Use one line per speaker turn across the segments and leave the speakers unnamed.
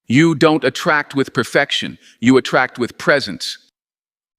You don't attract with perfection, you attract with presence.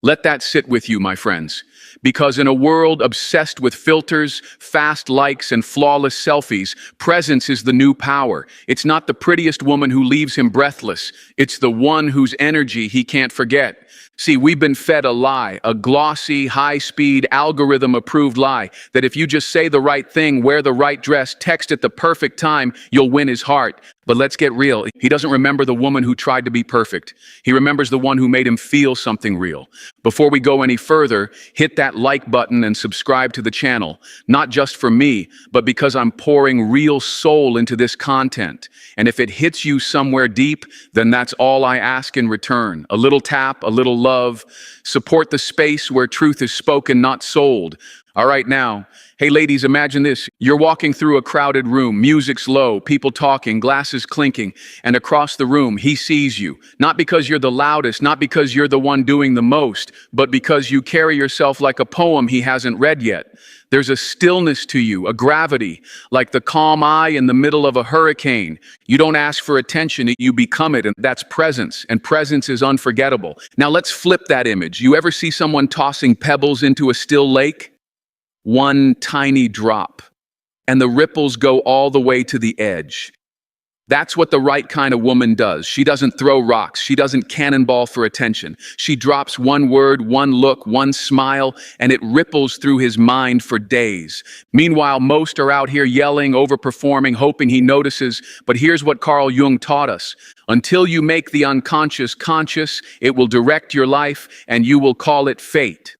Let that sit with you, my friends. Because in a world obsessed with filters, fast likes, and flawless selfies, presence is the new power. It's not the prettiest woman who leaves him breathless. It's the one whose energy he can't forget. See, we've been fed a lie, a glossy, high-speed, algorithm-approved lie, that if you just say the right thing, wear the right dress, text at the perfect time, you'll win his heart. But let's get real. He doesn't remember the woman who tried to be perfect. He remembers the one who made him feel something real. Before we go any further, hit that like button and subscribe to the channel. Not just for me, but because I'm pouring real soul into this content. And if it hits you somewhere deep, then that's all I ask in return. A little tap, a little love. Support the space where truth is spoken, not sold. All right, now, hey ladies, imagine this. You're walking through a crowded room, music's low, people talking, glasses clinking, and across the room, he sees you. Not because you're the loudest, not because you're the one doing the most, but because you carry yourself like a poem he hasn't read yet. There's a stillness to you, a gravity, like the calm eye in the middle of a hurricane. You don't ask for attention, you become it, and that's presence, and presence is unforgettable. Now let's flip that image. You ever see someone tossing pebbles into a still lake? One tiny drop, and the ripples go all the way to the edge. That's what the right kind of woman does. She doesn't throw rocks. She doesn't cannonball for attention. She drops one word, one look, one smile, and it ripples through his mind for days. Meanwhile, most are out here yelling, overperforming, hoping he notices. But here's what Carl Jung taught us. Until you make the unconscious conscious, it will direct your life, and you will call it fate.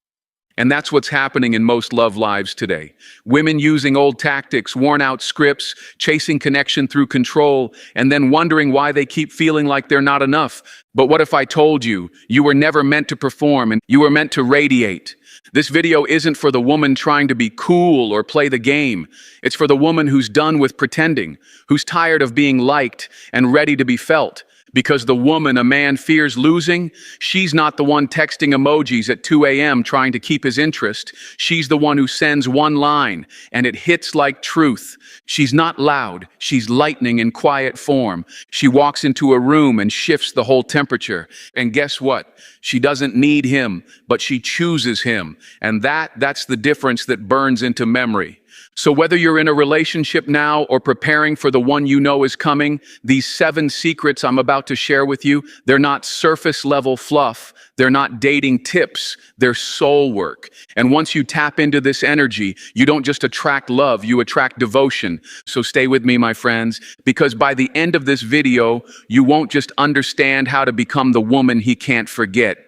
And that's what's happening in most love lives today. Women using old tactics, worn-out scripts, chasing connection through control, and then wondering why they keep feeling like they're not enough. But what if I told you, you were never meant to perform and you were meant to radiate? This video isn't for the woman trying to be cool or play the game. It's for the woman who's done with pretending, who's tired of being liked and ready to be felt. Because the woman a man fears losing, she's not the one texting emojis at 2 a.m. trying to keep his interest. She's the one who sends one line, and it hits like truth. She's not loud, she's lightning in quiet form. She walks into a room and shifts the whole temperature. And guess what? She doesn't need him, but she chooses him. And that's the difference that burns into memory. So whether you're in a relationship now or preparing for the one you know is coming, these 7 secrets I'm about to share with you, they're not surface level fluff. They're not dating tips. They're soul work. And once you tap into this energy, you don't just attract love, you attract devotion. So stay with me, my friends, because by the end of this video, you won't just understand how to become the woman he can't forget.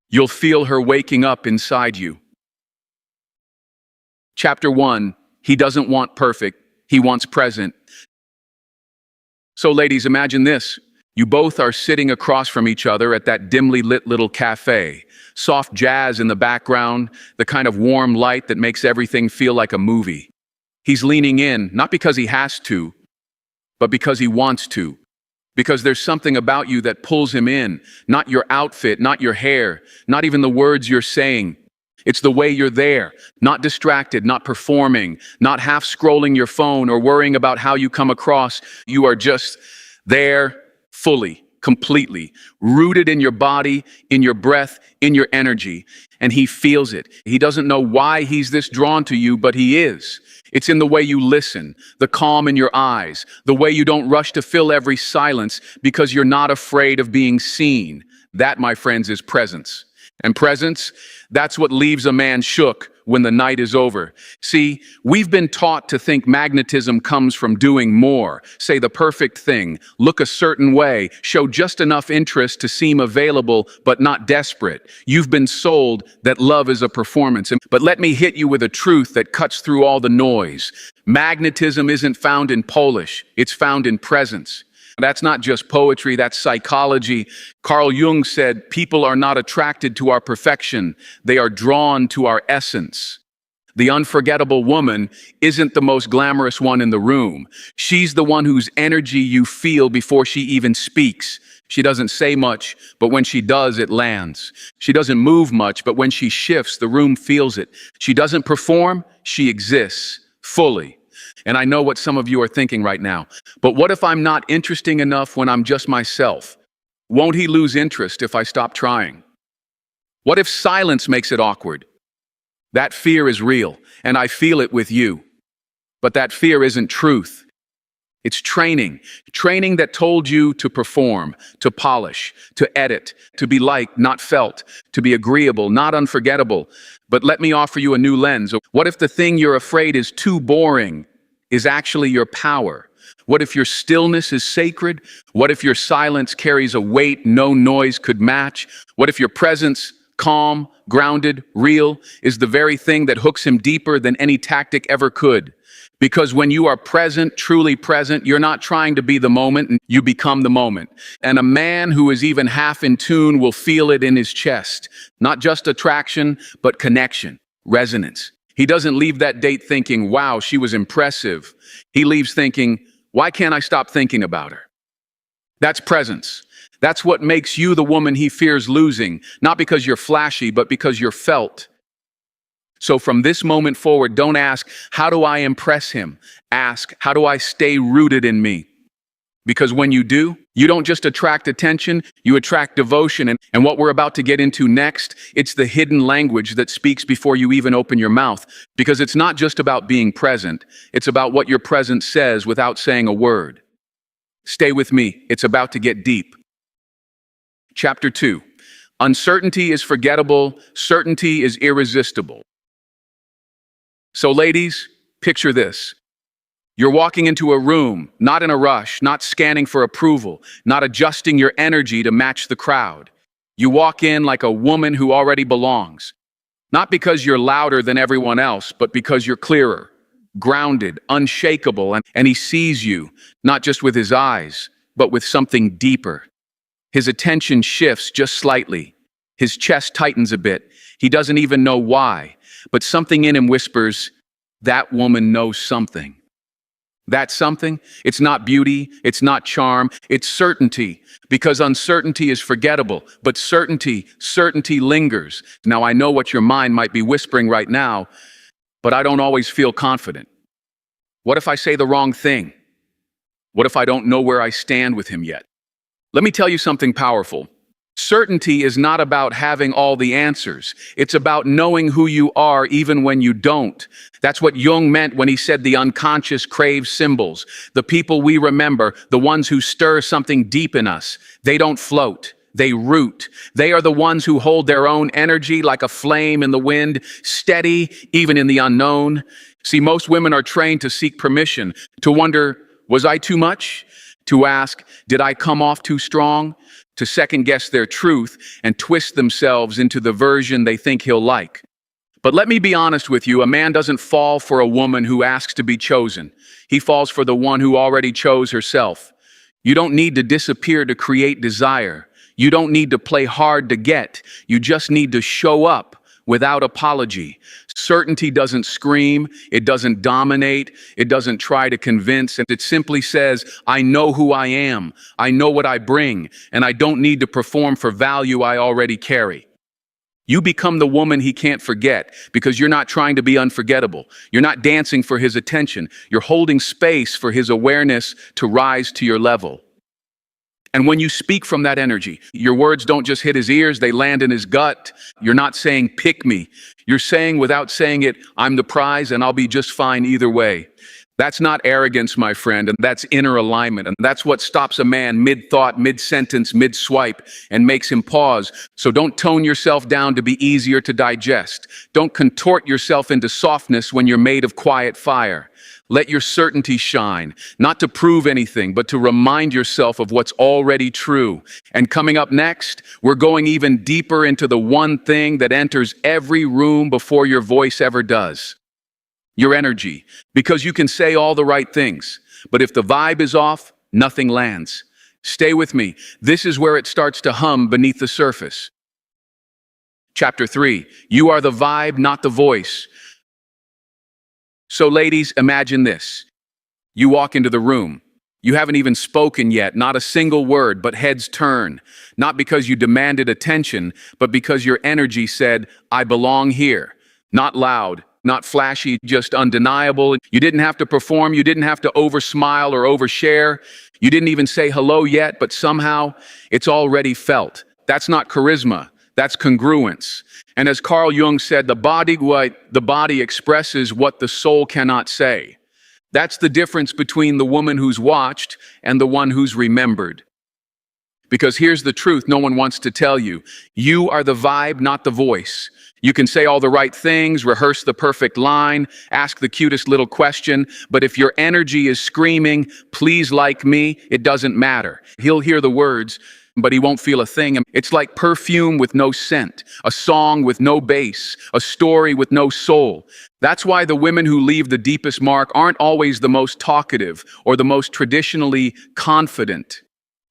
You'll feel her waking up inside you. Chapter 1. He doesn't want perfect, he wants present. So ladies, imagine this. You both are sitting across from each other at that dimly lit little cafe. Soft jazz in the background, the kind of warm light that makes everything feel like a movie. He's leaning in, not because he has to, but because he wants to. Because there's something about you that pulls him in, not your outfit, not your hair, not even the words you're saying. It's the way you're there, not distracted, not performing, not half scrolling your phone or worrying about how you come across. You are just there fully, completely, rooted in your body, in your breath, in your energy. And he feels it. He doesn't know why he's this drawn to you, but he is. It's in the way you listen, the calm in your eyes, the way you don't rush to fill every silence because you're not afraid of being seen. That, my friends, is presence. And presence, that's what leaves a man shook when the night is over. See, we've been taught to think magnetism comes from doing more, say the perfect thing, look a certain way, show just enough interest to seem available but not desperate. You've been sold that love is a performance. But let me hit you with a truth that cuts through all the noise. Magnetism isn't found in Polish, it's found in presence. That's not just poetry, that's psychology. Carl Jung said, people are not attracted to our perfection, they are drawn to our essence. The unforgettable woman isn't the most glamorous one in the room. She's the one whose energy you feel before she even speaks. She doesn't say much, but when she does, it lands. She doesn't move much, but when she shifts, the room feels it. She doesn't perform, she exists fully. And I know what some of you are thinking right now. But what if I'm not interesting enough when I'm just myself? Won't he lose interest if I stop trying? What if silence makes it awkward? That fear is real, and I feel it with you. But that fear isn't truth. It's training. Training that told you to perform, to polish, to edit, to be liked, not felt, to be agreeable, not unforgettable. But let me offer you a new lens. What if the thing you're afraid is too boring is actually your power? What if your stillness is sacred? What if your silence carries a weight no noise could match? What if your presence, calm, grounded, real, is the very thing that hooks him deeper than any tactic ever could? Because when you are present, truly present, you're not trying to be the moment, you become the moment. And a man who is even half in tune will feel it in his chest. Not just attraction, but connection, resonance. He doesn't leave that date thinking, wow, she was impressive. He leaves thinking, why can't I stop thinking about her? That's presence. That's what makes you the woman he fears losing, not because you're flashy, but because you're felt. So from this moment forward, don't ask, how do I impress him? Ask, how do I stay rooted in me? Because when you do, you don't just attract attention, you attract devotion. And what we're about to get into next, it's the hidden language that speaks before you even open your mouth. Because it's not just about being present, it's about what your presence says without saying a word. Stay with me, it's about to get deep. Chapter 2. Uncertainty is forgettable, certainty is irresistible. So ladies, picture this. You're walking into a room, not in a rush, not scanning for approval, not adjusting your energy to match the crowd. You walk in like a woman who already belongs. Not because you're louder than everyone else, but because you're clearer, grounded, unshakable, and he sees you, not just with his eyes, but with something deeper. His attention shifts just slightly. His chest tightens a bit. He doesn't even know why. But something in him whispers, that woman knows something. That something, it's not beauty, it's not charm, it's certainty. Because uncertainty is forgettable, but certainty lingers. Now I know what your mind might be whispering right now, but I don't always feel confident. What if I say the wrong thing? What if I don't know where I stand with him yet? Let me tell you something powerful. Certainty is not about having all the answers. It's about knowing who you are even when you don't. That's what Jung meant when he said the unconscious craves symbols. The people we remember, the ones who stir something deep in us. They don't float. They root. They are the ones who hold their own energy like a flame in the wind, steady even in the unknown. See, most women are trained to seek permission, to wonder, was I too much? To ask, did I come off too strong? To second-guess their truth and twist themselves into the version they think he'll like. But let me be honest with you, a man doesn't fall for a woman who asks to be chosen. He falls for the one who already chose herself. You don't need to disappear to create desire. You don't need to play hard to get. You just need to show up without apology. Certainty doesn't scream, it doesn't dominate, it doesn't try to convince, and it simply says, I know who I am, I know what I bring, and I don't need to perform for value I already carry. You become the woman he can't forget because you're not trying to be unforgettable. You're not dancing for his attention. You're holding space for his awareness to rise to your level. And when you speak from that energy, your words don't just hit his ears, they land in his gut. You're not saying, pick me. You're saying without saying it, I'm the prize and I'll be just fine either way. That's not arrogance, my friend, and that's inner alignment. And that's what stops a man mid-thought, mid-sentence, mid-swipe, and makes him pause. So don't tone yourself down to be easier to digest. Don't contort yourself into softness when you're made of quiet fire. Let your certainty shine, not to prove anything, but to remind yourself of what's already true. And coming up next, we're going even deeper into the one thing that enters every room before your voice ever does. Your energy. Because you can say all the right things, but if the vibe is off, nothing lands. Stay with me. This is where it starts to hum beneath the surface. Chapter 3. You are the vibe, not the voice. So ladies, imagine this. You walk into the room. You haven't even spoken yet, not a single word, but heads turn. Not because you demanded attention, but because your energy said, I belong here. Not loud, not flashy, just undeniable. You didn't have to perform, you didn't have to oversmile or overshare. You didn't even say hello yet, but somehow it's already felt. That's not charisma, that's congruence. And as Carl Jung said, the body expresses what the soul cannot say. That's the difference between the woman who's watched and the one who's remembered. Because here's the truth no one wants to tell you. You are the vibe, not the voice. You can say all the right things, rehearse the perfect line, ask the cutest little question, but if your energy is screaming, "Please like me," it doesn't matter. He'll hear the words, but he won't feel a thing. It's like perfume with no scent, a song with no bass, a story with no soul. That's why the women who leave the deepest mark aren't always the most talkative or the most traditionally confident.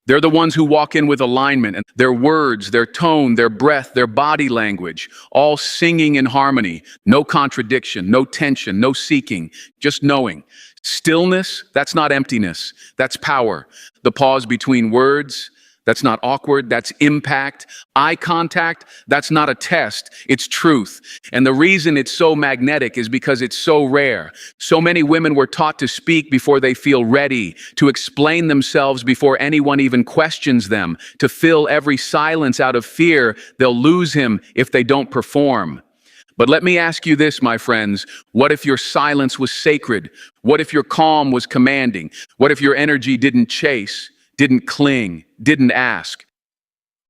They're the ones who walk in with alignment, and their words, their tone, their breath, their body language, all singing in harmony. No contradiction, no tension, no seeking, just knowing. Stillness, that's not emptiness, that's power. The pause between words, that's not awkward, that's impact. Eye contact, that's not a test, it's truth. And the reason it's so magnetic is because it's so rare. So many women were taught to speak before they feel ready, to explain themselves before anyone even questions them, to fill every silence out of fear they'll lose him if they don't perform. But let me ask you this, my friends. What if your silence was sacred? What if your calm was commanding? What if your energy didn't chase, didn't cling, didn't ask,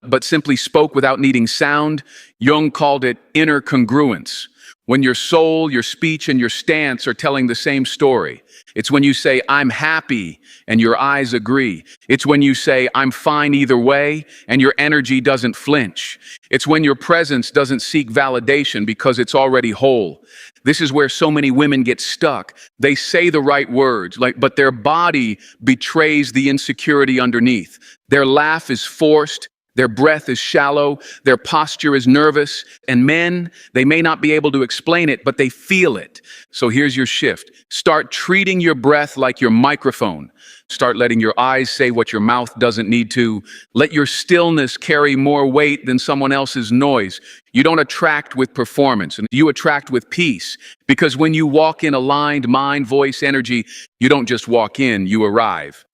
but simply spoke without needing sound? Jung called it inner congruence. When your soul, your speech, and your stance are telling the same story. It's when you say, "I'm happy," and your eyes agree. It's when you say, "I'm fine either way," and your energy doesn't flinch. It's when your presence doesn't seek validation because it's already whole. This is where so many women get stuck. They say the right words, but their body betrays the insecurity underneath. Their laugh is forced. Their breath is shallow, their posture is nervous, and men, they may not be able to explain it, but they feel it. So here's your shift. Start treating your breath like your microphone. Start letting your eyes say what your mouth doesn't need to. Let your stillness carry more weight than someone else's noise. You don't attract with performance, and you attract with peace. Because when you walk in aligned mind, voice, energy, you don't just walk in, you arrive.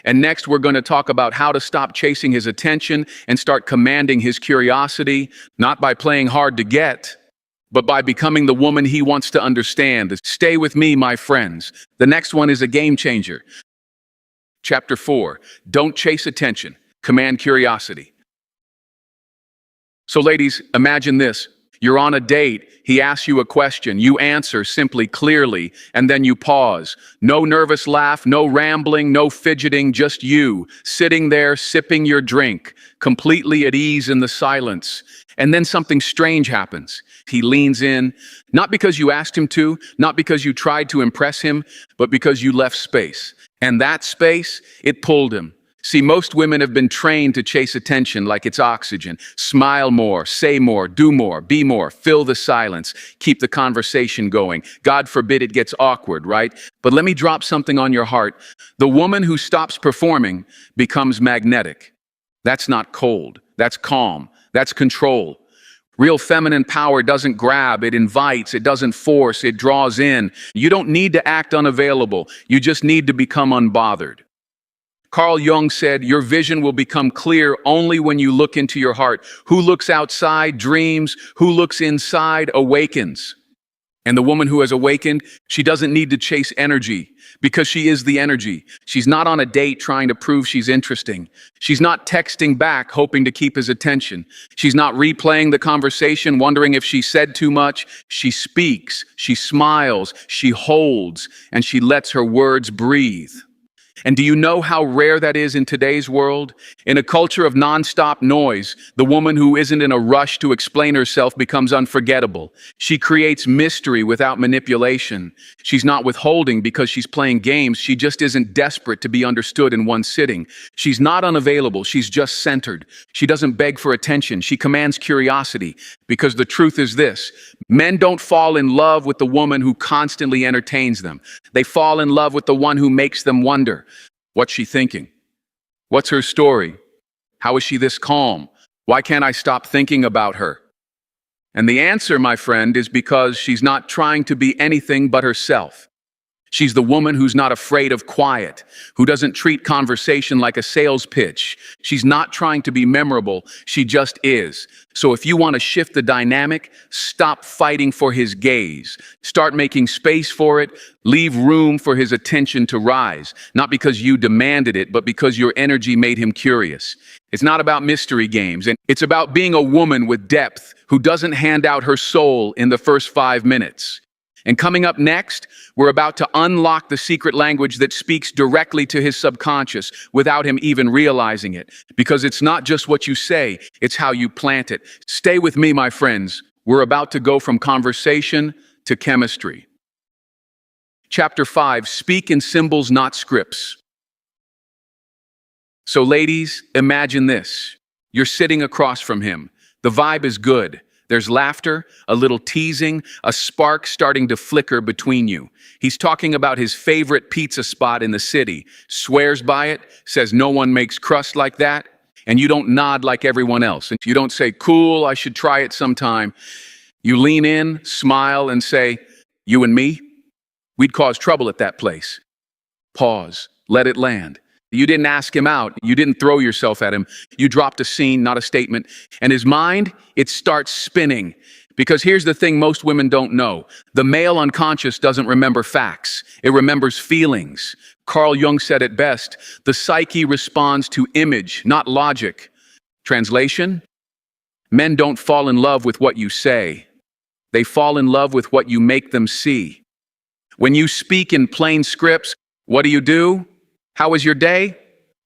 And next, we're going to talk about how to stop chasing his attention and start commanding his curiosity, not by playing hard to get, but by becoming the woman he wants to understand. Stay with me, my friends. The next one is a game changer. Chapter 4, don't chase attention, command curiosity. So ladies, imagine this. You're on a date, he asks you a question, you answer simply, clearly, and then you pause. No nervous laugh, no rambling, no fidgeting, just you, sitting there sipping your drink, completely at ease in the silence. And then something strange happens. He leans in, not because you asked him to, not because you tried to impress him, but because you left space. And that space, it pulled him. See, most women have been trained to chase attention like it's oxygen. Smile more, say more, do more, be more, fill the silence, keep the conversation going. God forbid it gets awkward, right? But let me drop something on your heart. The woman who stops performing becomes magnetic. That's not cold, that's calm, that's control. Real feminine power doesn't grab, it invites, it doesn't force, it draws in. You don't need to act unavailable, you just need to become unbothered. Carl Jung said, your vision will become clear only when you look into your heart. Who looks outside dreams, who looks inside awakens. And the woman who has awakened, she doesn't need to chase energy because she is the energy. She's not on a date trying to prove she's interesting. She's not texting back hoping to keep his attention. She's not replaying the conversation wondering if she said too much. She speaks, she smiles, she holds, and she lets her words breathe. And do you know how rare that is in today's world? In a culture of nonstop noise, the woman who isn't in a rush to explain herself becomes unforgettable. She creates mystery without manipulation. She's not withholding because she's playing games. She just isn't desperate to be understood in one sitting. She's not unavailable. She's just centered. She doesn't beg for attention. She commands curiosity. Because the truth is this, men don't fall in love with the woman who constantly entertains them. They fall in love with the one who makes them wonder. What's she thinking? What's her story? How is she this calm? Why can't I stop thinking about her? And the answer, my friend, is because she's not trying to be anything but herself. She's the woman who's not afraid of quiet, who doesn't treat conversation like a sales pitch. She's not trying to be memorable, she just is. So if you want to shift the dynamic, stop fighting for his gaze. Start making space for it, leave room for his attention to rise. Not because you demanded it, but because your energy made him curious. It's not about mystery games, and it's about being a woman with depth who doesn't hand out her soul in the first 5 minutes. And coming up next, we're about to unlock the secret language that speaks directly to his subconscious without him even realizing it. Because it's not just what you say, it's how you plant it. Stay with me, my friends. We're about to go from conversation to chemistry. Chapter 5, Speak in Symbols, Not Scripts. So ladies, imagine this. You're sitting across from him. The vibe is good. There's laughter, a little teasing, a spark starting to flicker between you. He's talking about his favorite pizza spot in the city, swears by it, says no one makes crust like that, and you don't nod like everyone else. And you don't say, cool, I should try it sometime. You lean in, smile, and say, you and me? We'd cause trouble at that place. Pause, let it land. You didn't ask him out. You didn't throw yourself at him. You dropped a scene, not a statement. And his mind, it starts spinning. Because here's the thing most women don't know. The male unconscious doesn't remember facts. It remembers feelings. Carl Jung said it best. The psyche responds to image, not logic. Translation? Men don't fall in love with what you say. They fall in love with what you make them see. When you speak in plain scripts, what do? How was your day?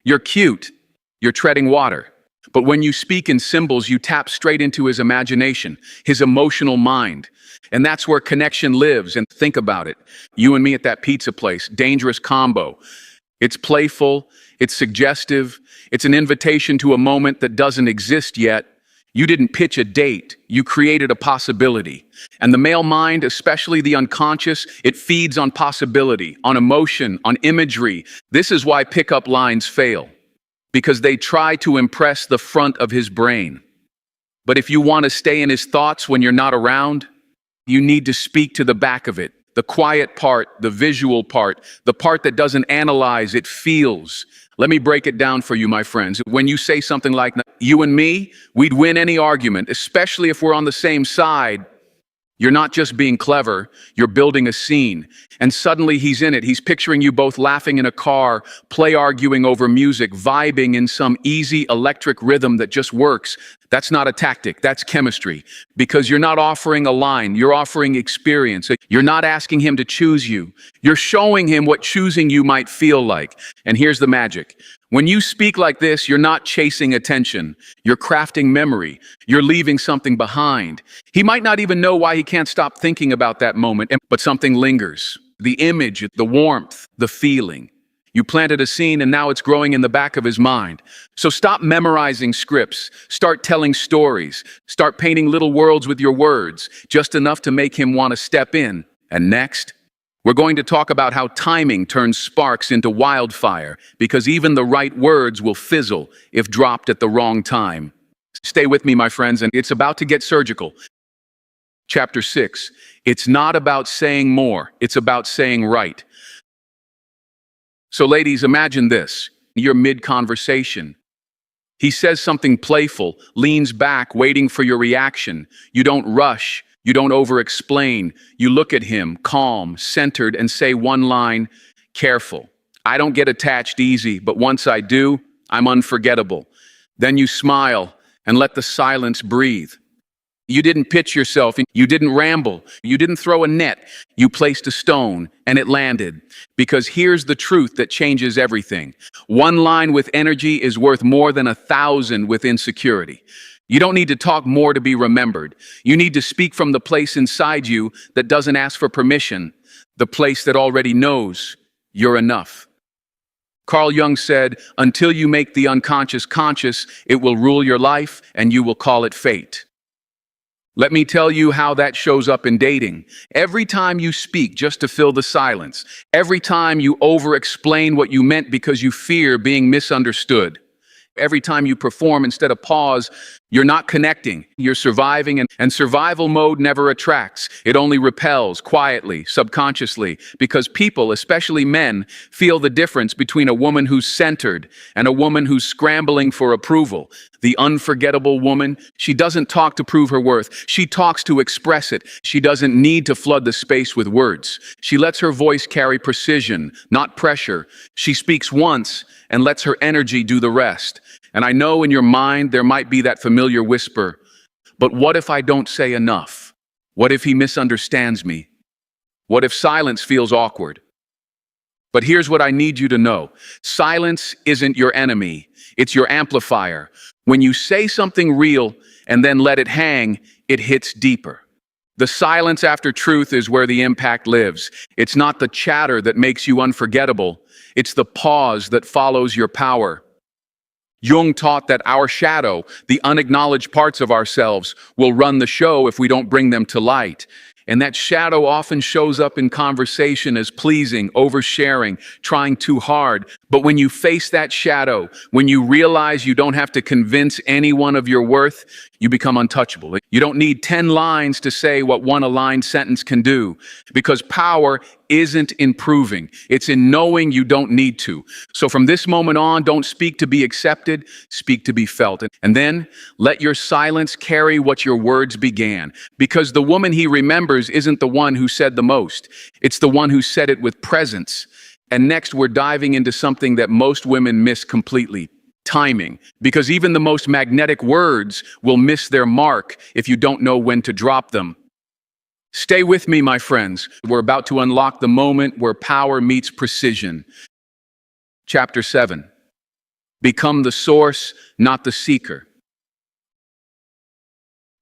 You're cute. You're treading water. But when you speak in symbols, you tap straight into his imagination, his emotional mind. And that's where connection lives. And think about it. You and me at that pizza place, dangerous combo. It's playful, it's suggestive, it's an invitation to a moment that doesn't exist yet. You didn't pitch a date, you created a possibility. And the male mind, especially the unconscious, it feeds on possibility, on emotion, on imagery. This is why pickup lines fail, because they try to impress the front of his brain. But if you want to stay in his thoughts when you're not around, you need to speak to the back of it, the quiet part, the visual part, the part that doesn't analyze, it feels. Let me break it down for you, my friends. When you say something like, you and me, we'd win any argument, especially if we're on the same side. You're not just being clever, you're building a scene. And suddenly he's in it. He's picturing you both laughing in a car, play arguing over music, vibing in some easy electric rhythm that just works. That's not a tactic, that's chemistry. Because you're not offering a line, you're offering experience. You're not asking him to choose you. You're showing him what choosing you might feel like. And here's the magic. When you speak like this, you're not chasing attention. You're crafting memory. You're leaving something behind. He might not even know why he can't stop thinking about that moment, but something lingers. The image, the warmth, the feeling. You planted a scene and now it's growing in the back of his mind. So stop memorizing scripts. Start telling stories. Start painting little worlds with your words, just enough to make him want to step in. And next, we're going to talk about how timing turns sparks into wildfire, because even the right words will fizzle if dropped at the wrong time. Stay with me, my friends, and it's about to get surgical. Chapter 6, it's not about saying more, it's about saying right. So ladies, imagine this. You're mid-conversation. He says something playful, leans back, waiting for your reaction. You don't rush. You don't over-explain. You look at him, calm, centered, and say one line, careful. I don't get attached easy, but once I do, I'm unforgettable. Then you smile and let the silence breathe. You didn't pitch yourself, you didn't ramble, you didn't throw a net, you placed a stone and it landed. Because here's the truth that changes everything. One line with energy is worth more than 1,000 with insecurity. You don't need to talk more to be remembered. You need to speak from the place inside you that doesn't ask for permission, the place that already knows you're enough. Carl Jung said, until you make the unconscious conscious, it will rule your life and you will call it fate. Let me tell you how that shows up in dating. Every time you speak just to fill the silence, every time you over-explain what you meant because you fear being misunderstood, every time you perform instead of pause You're not connecting, you're surviving, and survival mode never attracts. It only repels, quietly, subconsciously, because people, especially men, feel the difference between a woman who's centered and a woman who's scrambling for approval. The unforgettable woman, she doesn't talk to prove her worth, she talks to express it. She doesn't need to flood the space with words. She lets her voice carry precision, not pressure. She speaks once and lets her energy do the rest. And I know in your mind there might be that familiar whisper, but what if I don't say enough? What if he misunderstands me? What if silence feels awkward? But here's what I need you to know. Silence isn't your enemy, it's your amplifier. When you say something real and then let it hang, it hits deeper. The silence after truth is where the impact lives. It's not the chatter that makes you unforgettable, it's the pause that follows your power. Jung taught that our shadow, the unacknowledged parts of ourselves, will run the show if we don't bring them to light. And that shadow often shows up in conversation as pleasing, oversharing, trying too hard. But when you face that shadow, when you realize you don't have to convince anyone of your worth, you become untouchable. You don't need 10 lines to say what one aligned sentence can do, because power isn't in proving, it's in knowing you don't need to. So from this moment on, don't speak to be accepted, speak to be felt. And then let your silence carry what your words began, because the woman he remembers isn't the one who said the most, it's the one who said it with presence. And next, we're diving into something that most women miss completely: timing. Because even the most magnetic words will miss their mark if you don't know when to drop them. Stay with me, my friends. We're about to unlock the moment where power meets precision. Chapter 7. Become the source, not the seeker.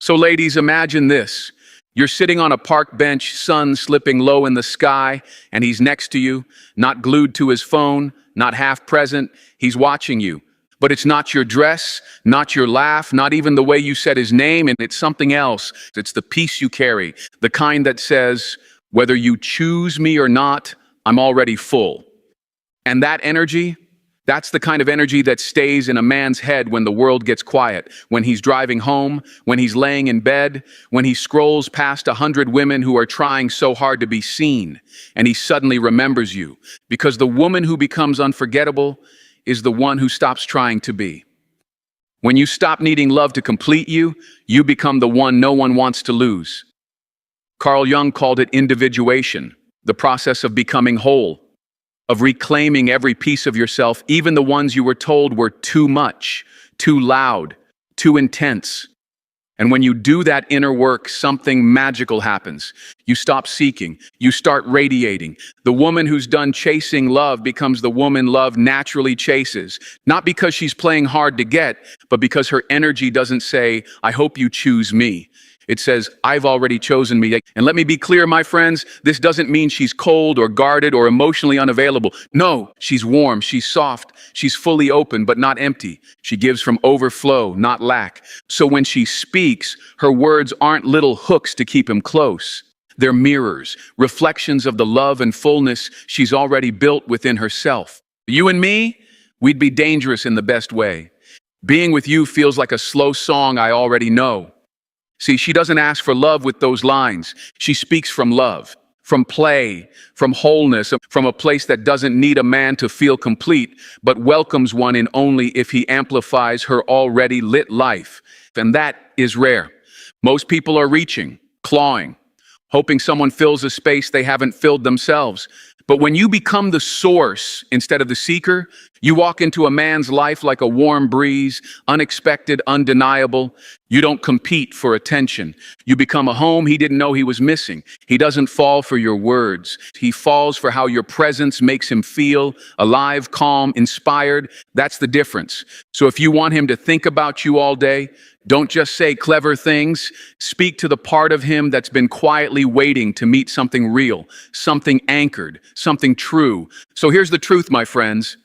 So ladies, imagine this. You're sitting on a park bench, sun slipping low in the sky, and he's next to you, not glued to his phone, not half present. He's watching you. But it's not your dress, not your laugh, not even the way you said his name, and it's something else. It's the peace you carry, the kind that says, whether you choose me or not, I'm already full. And that energy, that's the kind of energy that stays in a man's head when the world gets quiet, when he's driving home, when he's laying in bed, when he scrolls past 100 women who are trying so hard to be seen, and he suddenly remembers you. Because the woman who becomes unforgettable is the one who stops trying to be. When you stop needing love to complete you, you become the one no one wants to lose. Carl Jung called it individuation, the process of becoming whole, of reclaiming every piece of yourself, even the ones you were told were too much, too loud, too intense. And when you do that inner work, something magical happens. You stop seeking. You start radiating. The woman who's done chasing love becomes the woman love naturally chases. Not because she's playing hard to get, but because her energy doesn't say, I hope you choose me. It says, I've already chosen me. And let me be clear, my friends, this doesn't mean she's cold or guarded or emotionally unavailable. No, she's warm, she's soft, she's fully open, but not empty. She gives from overflow, not lack. So when she speaks, her words aren't little hooks to keep him close. They're mirrors, reflections of the love and fullness she's already built within herself. You and me, we'd be dangerous in the best way. Being with you feels like a slow song I already know. See, she doesn't ask for love with those lines. She speaks from love, from play, from wholeness, from a place that doesn't need a man to feel complete, but welcomes one in only if he amplifies her already lit life. And that is rare. Most people are reaching, clawing, hoping someone fills a space they haven't filled themselves. But when you become the source instead of the seeker, you walk into a man's life like a warm breeze, unexpected, undeniable. You don't compete for attention. You become a home he didn't know he was missing. He doesn't fall for your words. He falls for how your presence makes him feel alive, calm, inspired. That's the difference. So if you want him to think about you all day, don't just say clever things. Speak to the part of him that's been quietly waiting to meet something real, something anchored, something true. So here's the truth, my friends.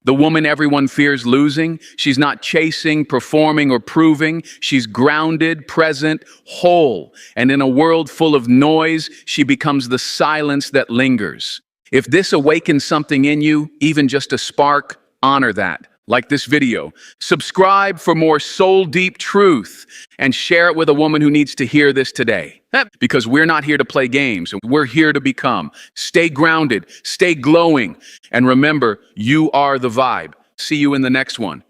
The woman everyone fears losing, she's not chasing, performing, or proving. She's grounded, present, whole. And in a world full of noise, she becomes the silence that lingers. If this awakens something in you, even just a spark, honor that. like this video, subscribe for more soul-deep truth, and share it with a woman who needs to hear this today. Because we're not here to play games, we're here to become. Stay grounded, stay glowing, and remember, you are the vibe. See you in the next one.